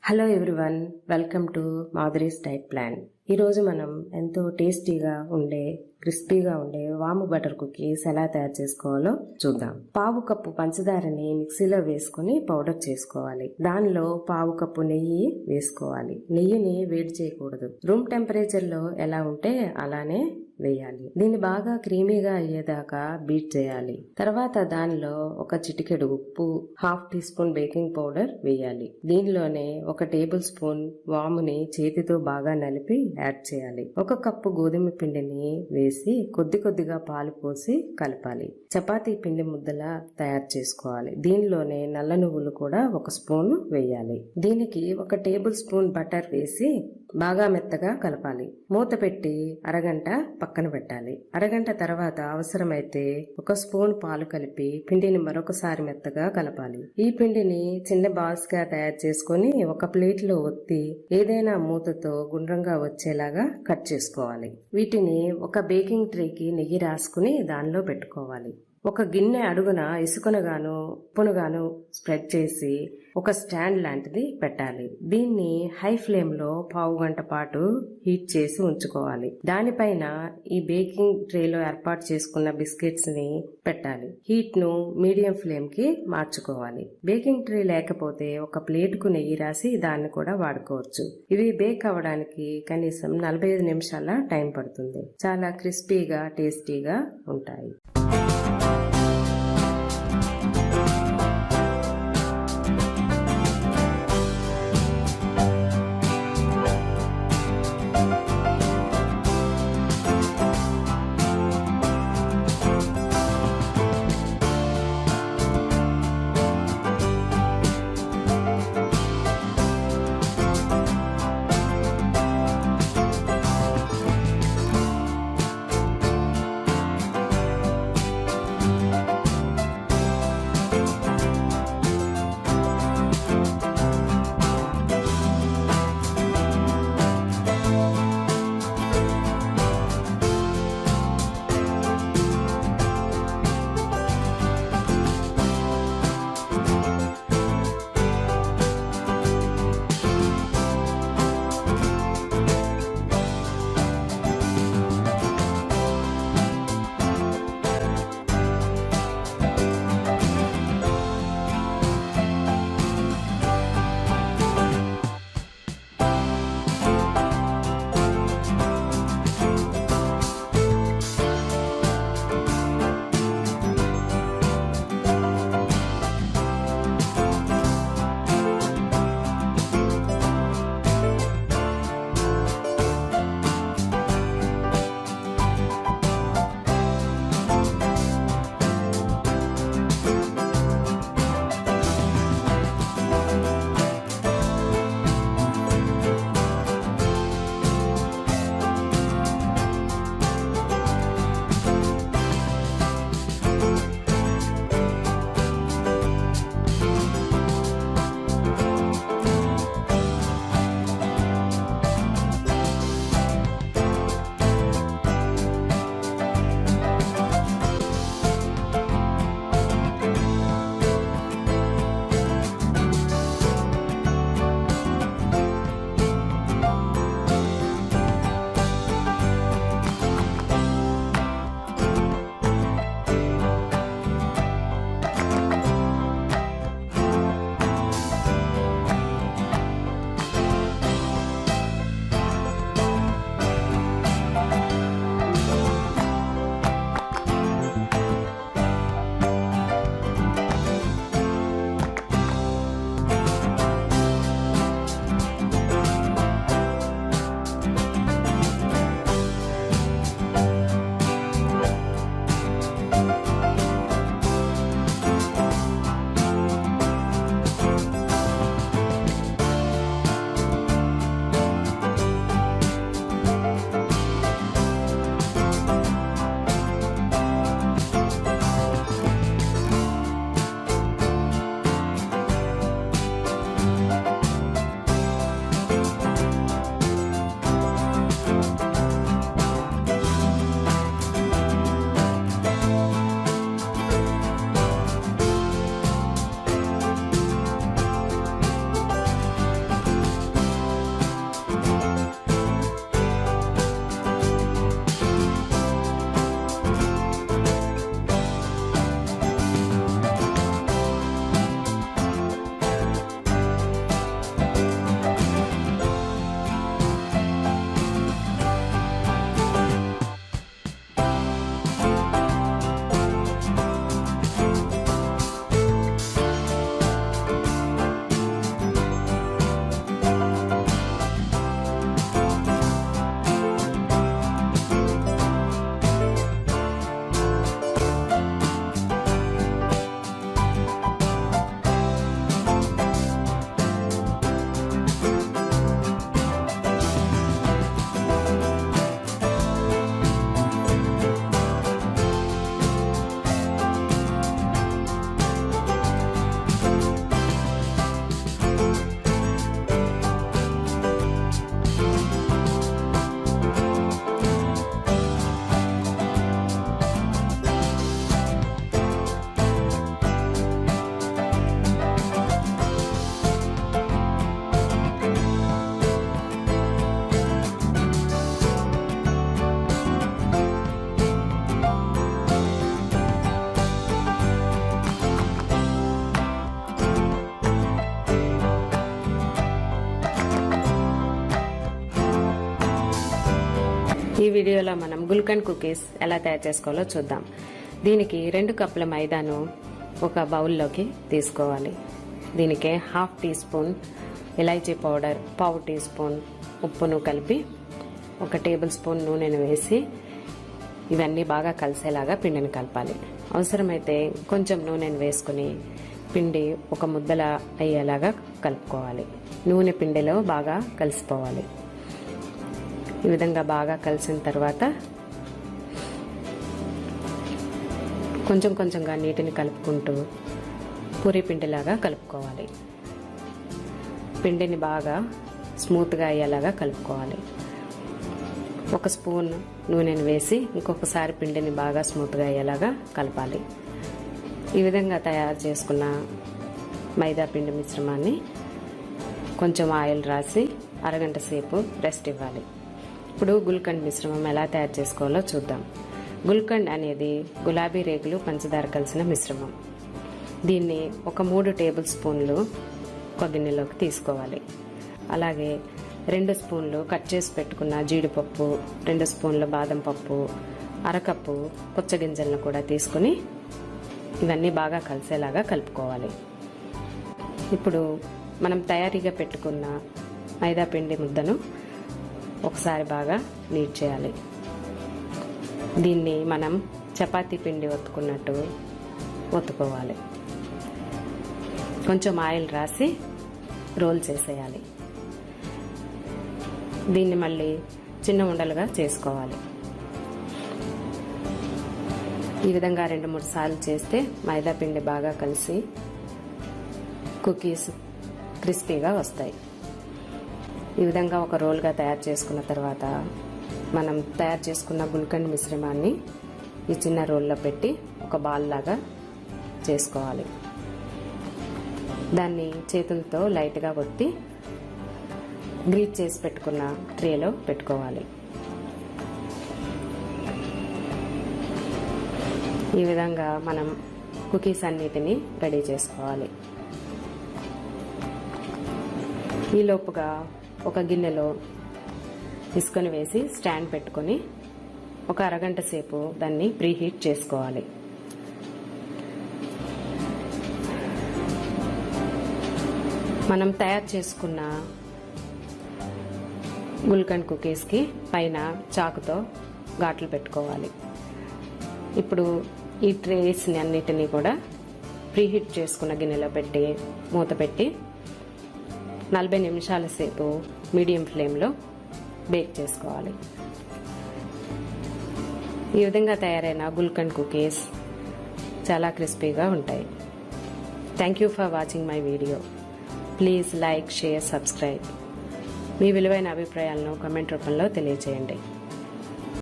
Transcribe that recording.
Hello everyone, welcome to Madhuri's diet plan. ఈరోజు మనం ఎంతో టేస్టీగా ఉండే క్రిస్పీగా ఉండే వాము బటర్ కుకీస్ ఎలా తయారు చేసుకోవాలో చూద్దాం. పావు కప్పు పంచదారని మిక్సీలో వేసుకుని పౌడర్ చేసుకోవాలి. దానిలో పావు కప్పు నెయ్యి వేసుకోవాలి. నెయ్యిని వేడి చేయకూడదు, రూమ్ టెంపరేచర్ లో ఎలా ఉంటే అలానే వేయాలి. దీన్ని బాగా క్రీమీగా అయ్యేదాకా బీట్ చేయాలి. తర్వాత దానిలో ఒక చిటికెడు ఉప్పు, half teaspoon baking powder వేయాలి. దీనిలోనే ఒక టేబుల్ స్పూన్ వాముని చేతితో బాగా నలిపి యాడ్ చేయాలి. ఒక కప్పు గోధుమ పిండిని వేసి కొద్ది కొద్దిగా పాలు పోసి కలపాలి. చపాతీ పిండి ముద్దలా తయారు చేసుకోవాలి. దీనిలోనే నల్ల నువ్వులు కూడా ఒక స్పూన్ వేయాలి. దీనికి ఒక టేబుల్ స్పూన్ బటర్ వేసి బాగా మెత్తగా కలపాలి. మూత పెట్టి అరగంట పక్కన పెట్టాలి. అరగంట తర్వాత అవసరమైతే ఒక స్పూన్ పాలు కలిపి పిండిని మరొకసారి మెత్తగా కలపాలి. ఈ పిండిని చిన్న బాల్స్ గా తయారు చేసుకుని ఒక ప్లేట్ లో ఒత్తి ఏదైనా మూతతో గుండ్రంగా వచ్చేలాగా కట్ చేసుకోవాలి. వీటిని ఒక బేకింగ్ ట్రేకి నెయ్యి రాసుకుని దానిలో పెట్టుకోవాలి. ఒక గిన్నె అడుగున ఇసుకనుగాను ఉప్పునుగాను స్ప్రెడ్ చేసి ఒక స్టాండ్ లాంటిది పెట్టాలి. దీన్ని హై ఫ్లేమ్ లో పావు గంట పాటు హీట్ చేసి ఉంచుకోవాలి. దానిపైన ఈ బేకింగ్ ట్రేలో ఏర్పాటు చేసుకున్న బిస్కెట్స్ ని పెట్టాలి. హీట్ ను మీడియం ఫ్లేమ్ కి మార్చుకోవాలి. బేకింగ్ ట్రే లేకపోతే ఒక ప్లేట్ కు నెయ్యి రాసి దాన్ని కూడా వాడుకోవచ్చు. ఇవి బేక్ అవ్వడానికి కనీసం 45 నిమిషాల టైం పడుతుంది. చాలా క్రిస్పీగా టేస్టీగా ఉంటాయి. ఈ వీడియోలో మనం గుల్కండ్ కుకీస్ ఎలా తయారు చేసుకోవాలో చూద్దాం. దీనికి 2 కప్పుల మైదాను ఒక బౌల్లోకి తీసుకోవాలి. దీనికి 1/2 టీ స్పూన్ ఇలాచీ పౌడర్, 1/4 టీ స్పూన్ ఉప్పును కలిపి 1 టేబుల్ స్పూన్ నూనెను వేసి ఇవన్నీ బాగా కలిసేలాగా పిండిని కలపాలి. అవసరమైతే కొంచెం నూనెను వేసుకుని పిండి ఒక ముద్దలా అయ్యేలాగా కలుపుకోవాలి. నూనె పిండిలో బాగా కలిసిపోవాలి. ఈ విధంగా బాగా కలిసిన తర్వాత కొంచెం కొంచెంగా నీటిని కలుపుకుంటూ పూరీ పిండిలాగా కలుపుకోవాలి. పిండిని బాగా స్మూత్గా అయ్యేలాగా కలుపుకోవాలి. 1 స్పూన్ నూనెను వేసి ఇంకొకసారి పిండిని బాగా స్మూత్గా అయ్యేలాగా కలపాలి. ఈ విధంగా తయారు చేసుకున్న మైదా పిండి మిశ్రమాన్ని కొంచెం ఆయిల్ రాసి అరగంట సేపు రెస్ట్ ఇవ్వాలి. ఇప్పుడు గుల్కండ్ మిశ్రమం ఎలా తయారు చేసుకోవాలో చూద్దాం. గుల్కండ్ అనేది గులాబీ రేకులు, పంచదార కలిసిన మిశ్రమం. దీన్ని ఒక 3 టేబుల్ స్పూన్లు ఒక గిన్నెలోకి తీసుకోవాలి. అలాగే 2 స్పూన్లు కట్ చేసి పెట్టుకున్న జీడిపప్పు, 2 స్పూన్ల బాదం పప్పు, అరకప్పు పుచ్చగింజలను కూడా తీసుకుని ఇవన్నీ బాగా కలిసేలాగా కలుపుకోవాలి. ఇప్పుడు మనం తయారీగా పెట్టుకున్న మైదా పిండి ముద్దను ఒకసారి బాగా నీట్ చేయాలి. దీన్ని మనం చపాతీ పిండి ఒత్తుకున్నట్టు ఒత్తుకోవాలి. కొంచెం ఆయిల్ రాసి రోల్ చేసేయాలి. దీన్ని మళ్ళీ చిన్న ఉండలుగా చేసుకోవాలి. ఈ విధంగా 2-3 సార్లు చేస్తే మైదా పిండి బాగా కలిసి కుకీస్ క్రిస్పీగా వస్తాయి. ఈ విధంగా ఒక రోల్గా తయారు చేసుకున్న తర్వాత మనం తయారు చేసుకున్న గుల్కండ్ మిశ్రమాన్ని ఈ చిన్న రోల్లో పెట్టి ఒక బాల్ లాగా చేసుకోవాలి. దాన్ని చేతులతో లైట్గా ఒత్తి గ్రీజ్ చేసి పెట్టుకున్న ట్రేలో పెట్టుకోవాలి. ఈ విధంగా మనం కుకీస్ అన్నిటినీ రెడీ చేసుకోవాలి. ఈ లోపుగా ఒక గిన్నెలో ఇసుకను వేసి స్టాండ్ పెట్టుకొని ఒక అరగంట సేపు దాన్ని ప్రీహీట్ చేసుకోవాలి. మనం తయారు చేసుకున్న గుల్కండ్ కుకీస్కి పైన చాకుతో ఘాట్లు పెట్టుకోవాలి. ఇప్పుడు ఈ ట్రేస్ని అన్నిటినీ కూడా ప్రీహీట్ చేసుకున్న గిన్నెలో పెట్టి మూత పెట్టి 40 నిమిషాల సేపు మీడియం ఫ్లేమ్లో బేక్ చేసుకోవాలి. ఈ విధంగా తయారైన గుల్కండ్ కుకీస్ చాలా క్రిస్పీగా ఉంటాయి. Thank you for watching my video. Please like, share, subscribe. మీ విలువైన అభిప్రాయాలను కామెంట్ రూపంలో తెలియజేయండి.